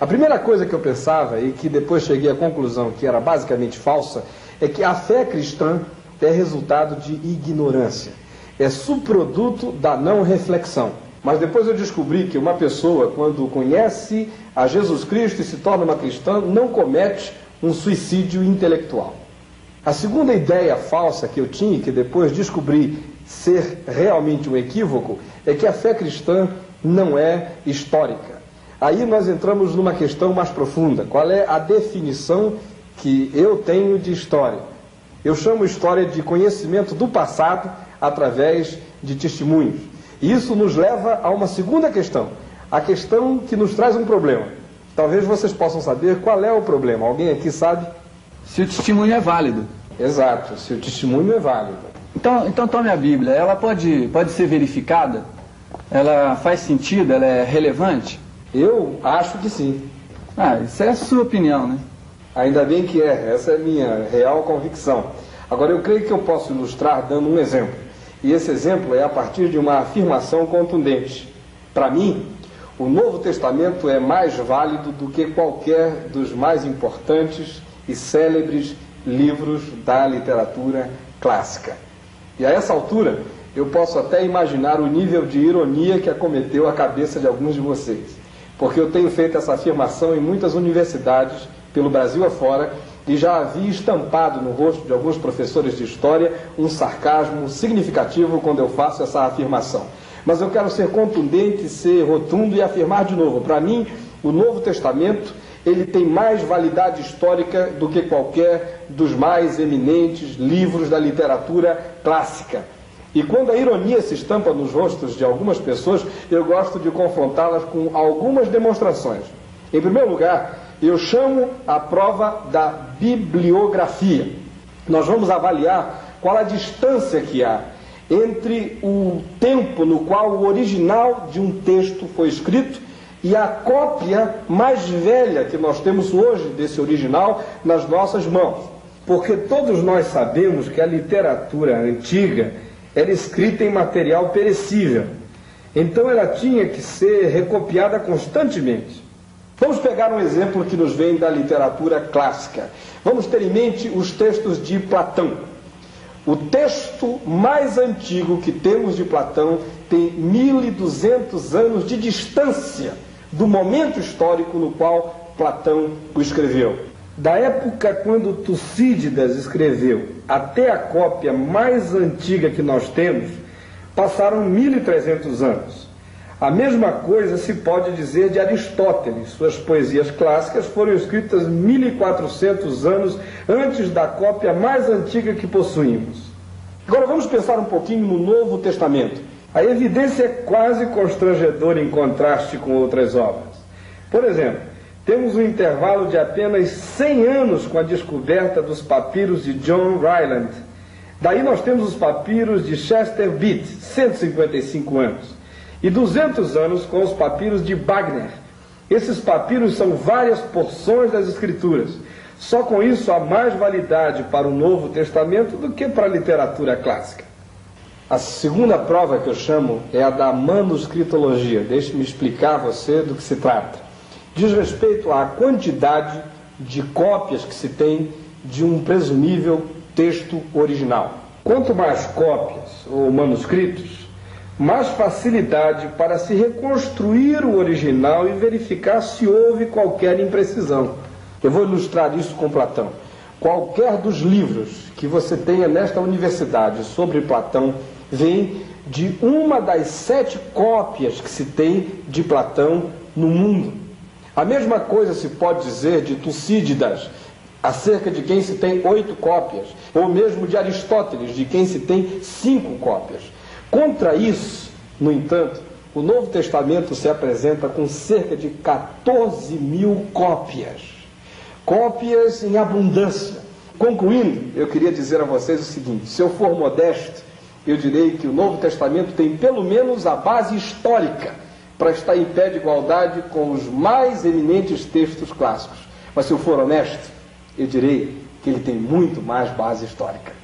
A primeira coisa que eu pensava, e que depois cheguei à conclusão que era basicamente falsa, é que a fé cristã é resultado de ignorância. É subproduto da não reflexão. Mas depois eu descobri que uma pessoa, quando conhece a Jesus Cristo e se torna uma cristã, não comete um suicídio intelectual. A segunda ideia falsa que eu tinha, que depois descobri ser realmente um equívoco, é que a fé cristã não é histórica. Aí nós entramos numa questão mais profunda. Qual é a definição que eu tenho de história? Eu chamo história de conhecimento do passado através de testemunhos. E isso nos leva a uma segunda questão, a questão que nos traz um problema. Talvez vocês possam saber qual é o problema. Alguém aqui sabe? Se o testemunho é válido. Exato, se o testemunho é válido. Então tome a Bíblia, ela pode ser verificada? Ela faz sentido? Ela é relevante? Eu acho que sim. Isso é a sua opinião, né? Ainda bem que essa é a minha real convicção. Agora, eu creio que eu posso ilustrar dando um exemplo. E esse exemplo é a partir de uma afirmação contundente. Para mim, o Novo Testamento é mais válido do que qualquer dos mais importantes e célebres livros da literatura clássica. E a essa altura, eu posso até imaginar o nível de ironia que acometeu a cabeça de alguns de vocês. Porque eu tenho feito essa afirmação em muitas universidades, pelo Brasil afora, e já havia estampado no rosto de alguns professores de história um sarcasmo significativo quando eu faço essa afirmação. Mas eu quero ser contundente, ser rotundo e afirmar de novo. Para mim, o Novo Testamento, ele tem mais validade histórica do que qualquer dos mais eminentes livros da literatura clássica. E quando a ironia se estampa nos rostos de algumas pessoas, eu gosto de confrontá-las com algumas demonstrações. Em primeiro lugar, eu chamo a prova da bibliografia. Nós vamos avaliar qual a distância que há entre o tempo no qual o original de um texto foi escrito e a cópia mais velha que nós temos hoje desse original nas nossas mãos. Porque todos nós sabemos que a literatura antiga era escrita em material perecível. Então ela tinha que ser recopiada constantemente. Vamos pegar um exemplo que nos vem da literatura clássica. Vamos ter em mente os textos de Platão. O texto mais antigo que temos de Platão tem 1200 anos de distância do momento histórico no qual Platão o escreveu. Da época quando Tucídides escreveu até a cópia mais antiga que nós temos, passaram 1300 anos. A mesma coisa se pode dizer de Aristóteles. Suas poesias clássicas foram escritas 1400 anos antes da cópia mais antiga que possuímos. Agora vamos pensar um pouquinho no Novo Testamento. A evidência é quase constrangedora em contraste com outras obras. Por exemplo, temos um intervalo de apenas 100 anos com a descoberta dos papiros de John Ryland. Daí nós temos os papiros de Chester Beat, 155 anos. E 200 anos com os papiros de Wagner. Esses papiros são várias porções das Escrituras. Só com isso há mais validade para o Novo Testamento do que para a literatura clássica. A segunda prova que eu chamo é a da manuscritologia. Deixe-me explicar a você do que se trata. Diz respeito à quantidade de cópias que se tem de um presumível texto original. Quanto mais cópias ou manuscritos, mais facilidade para se reconstruir o original e verificar se houve qualquer imprecisão. Eu vou ilustrar isso com Platão. Qualquer dos livros que você tenha nesta universidade sobre Platão vem de uma das 7 cópias que se tem de Platão no mundo. A mesma coisa se pode dizer de Tucídides, acerca de quem se tem 8 cópias, ou mesmo de Aristóteles, de quem se tem 5 cópias. Contra isso, no entanto, o Novo Testamento se apresenta com cerca de 14.000 cópias. Cópias em abundância. Concluindo, eu queria dizer a vocês o seguinte: se eu for modesto, eu direi que o Novo Testamento tem pelo menos a base histórica para estar em pé de igualdade com os mais eminentes textos clássicos. Mas se eu for honesto, eu direi que ele tem muito mais base histórica.